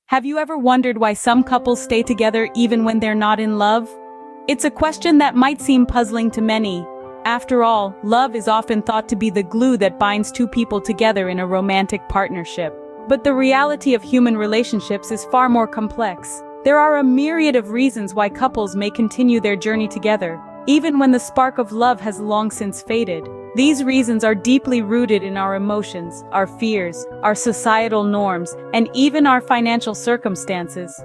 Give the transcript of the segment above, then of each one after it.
Have you ever wondered why some couples stay together even when they're not in love? It's a question that might seem puzzling to many. After all, love is often thought to be the glue that binds two people together in a romantic partnership. But the reality of human relationships is far more complex. There are a myriad of reasons why couples may continue their journey together, even when the spark of love has long since faded. These reasons are deeply rooted in our emotions, our fears, our societal norms, and even our financial circumstances.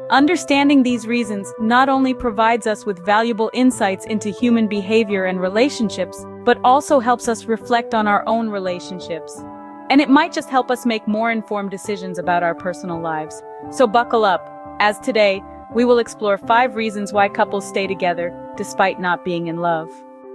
Understanding these reasons not only provides us with valuable insights into human behavior and relationships, but also helps us reflect on our own relationships. And it might just help us make more informed decisions about our personal lives. So buckle up, as today, we will explore 5 reasons why couples stay together despite not being in love.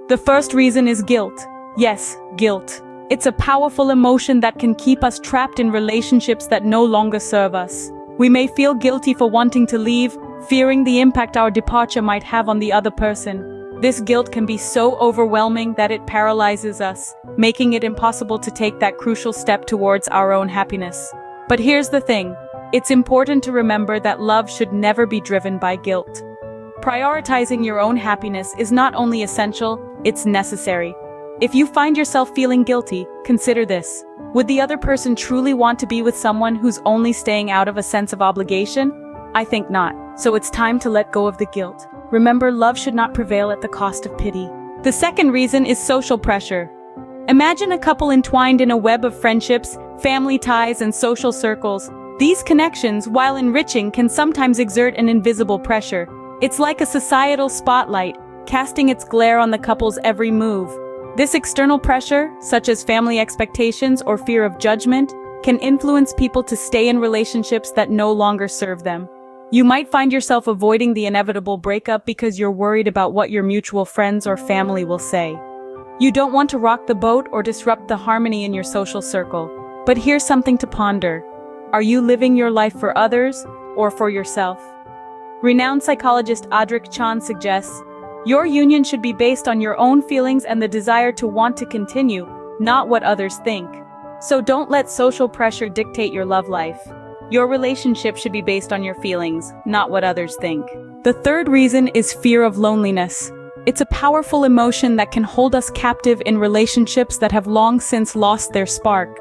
The first reason is guilt. Yes, guilt. It's a powerful emotion that can keep us trapped in relationships that no longer serve us. We may feel guilty for wanting to leave, fearing the impact our departure might have on the other person. This guilt can be so overwhelming that it paralyzes us, making it impossible to take that crucial step towards our own happiness. But here's the thing. It's important to remember that love should never be driven by guilt. Prioritizing your own happiness is not only essential, it's necessary. If you find yourself feeling guilty, consider this. Would the other person truly want to be with someone who's only staying out of a sense of obligation? I think not. So it's time to let go of the guilt. Remember, love should not prevail at the cost of pity. The second reason is social pressure. Imagine a couple entwined in a web of friendships, family ties, and social circles. These connections, while enriching, can sometimes exert an invisible pressure. It's like a societal spotlight, casting its glare on the couple's every move. This external pressure, such as family expectations or fear of judgment, can influence people to stay in relationships that no longer serve them. You might find yourself avoiding the inevitable breakup because you're worried about what your mutual friends or family will say. You don't want to rock the boat or disrupt the harmony in your social circle. But here's something to ponder. Are you living your life for others or for yourself? Renowned psychologist Audrey Chan suggests, your union should be based on your own feelings and the desire to want to continue, not what others think. So don't let social pressure dictate your love life. Your relationship should be based on your feelings, not what others think. The third reason is fear of loneliness. It's a powerful emotion that can hold us captive in relationships that have long since lost their spark.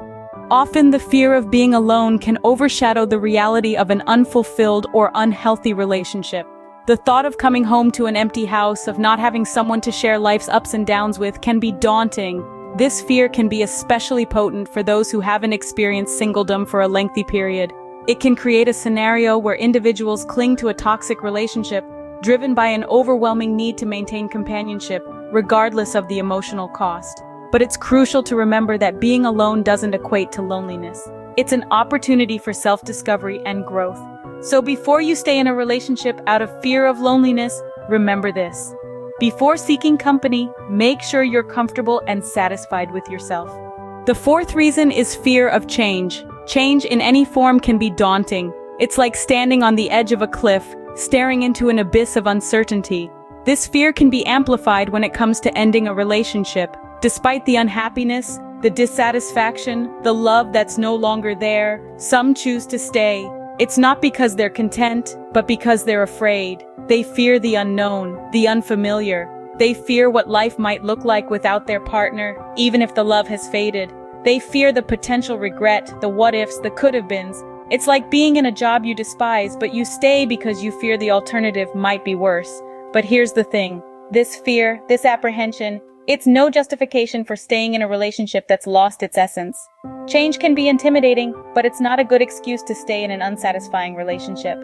Often the fear of being alone can overshadow the reality of an unfulfilled or unhealthy relationship. The thought of coming home to an empty house, of not having someone to share life's ups and downs with, can be daunting. This fear can be especially potent for those who haven't experienced singledom for a lengthy period. It can create a scenario where individuals cling to a toxic relationship, driven by an overwhelming need to maintain companionship, regardless of the emotional cost. But it's crucial to remember that being alone doesn't equate to loneliness. It's an opportunity for self-discovery and growth. So before you stay in a relationship out of fear of loneliness, remember this. Before seeking company, make sure you're comfortable and satisfied with yourself. The fourth reason is fear of change. Change in any form can be daunting. It's like standing on the edge of a cliff, staring into an abyss of uncertainty. This fear can be amplified when it comes to ending a relationship. Despite the unhappiness, the dissatisfaction, the love that's no longer there, some choose to stay. It's not because they're content, but because they're afraid. They fear the unknown, the unfamiliar. They fear what life might look like without their partner, even if the love has faded. They fear the potential regret, the what-ifs, the could-have-beens. It's like being in a job you despise, but you stay because you fear the alternative might be worse. But here's the thing. This fear, this apprehension, it's no justification for staying in a relationship that's lost its essence. Change can be intimidating, but it's not a good excuse to stay in an unsatisfying relationship.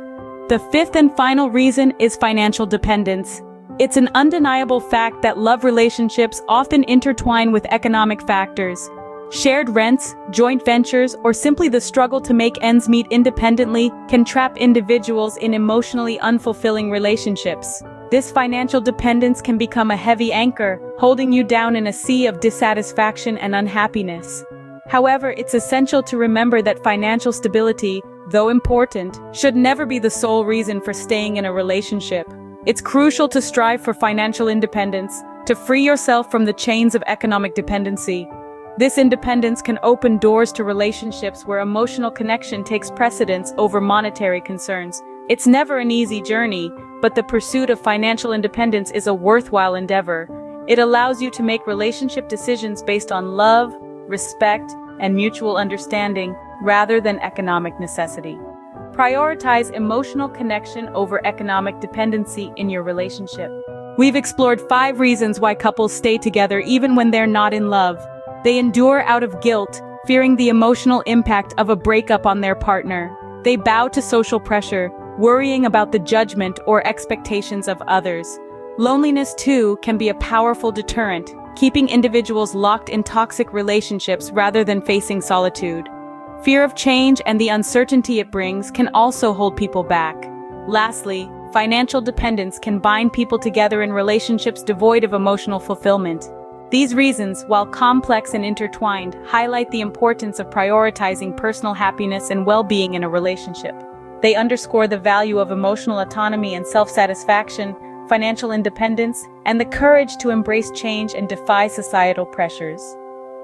The fifth and final reason is financial dependence. It's an undeniable fact that love relationships often intertwine with economic factors. Shared rents, joint ventures, or simply the struggle to make ends meet independently can trap individuals in emotionally unfulfilling relationships. This financial dependence can become a heavy anchor, holding you down in a sea of dissatisfaction and unhappiness. However, it's essential to remember that financial stability, though important, should never be the sole reason for staying in a relationship. It's crucial to strive for financial independence, to free yourself from the chains of economic dependency. This independence can open doors to relationships where emotional connection takes precedence over monetary concerns. It's never an easy journey, but the pursuit of financial independence is a worthwhile endeavor. It allows you to make relationship decisions based on love, respect, and mutual understanding, rather than economic necessity. Prioritize emotional connection over economic dependency in your relationship. We've explored 5 reasons why couples stay together even when they're not in love. They endure out of guilt, fearing the emotional impact of a breakup on their partner. They bow to social pressure, worrying about the judgment or expectations of others. Loneliness, too, can be a powerful deterrent, keeping individuals locked in toxic relationships rather than facing solitude. Fear of change and the uncertainty it brings can also hold people back. Lastly, financial dependence can bind people together in relationships devoid of emotional fulfillment. These reasons, while complex and intertwined, highlight the importance of prioritizing personal happiness and well-being in a relationship. They underscore the value of emotional autonomy and self-satisfaction, financial independence, and the courage to embrace change and defy societal pressures.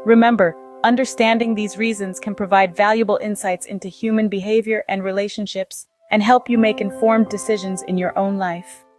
Remember, understanding these reasons can provide valuable insights into human behavior and relationships, and help you make informed decisions in your own life.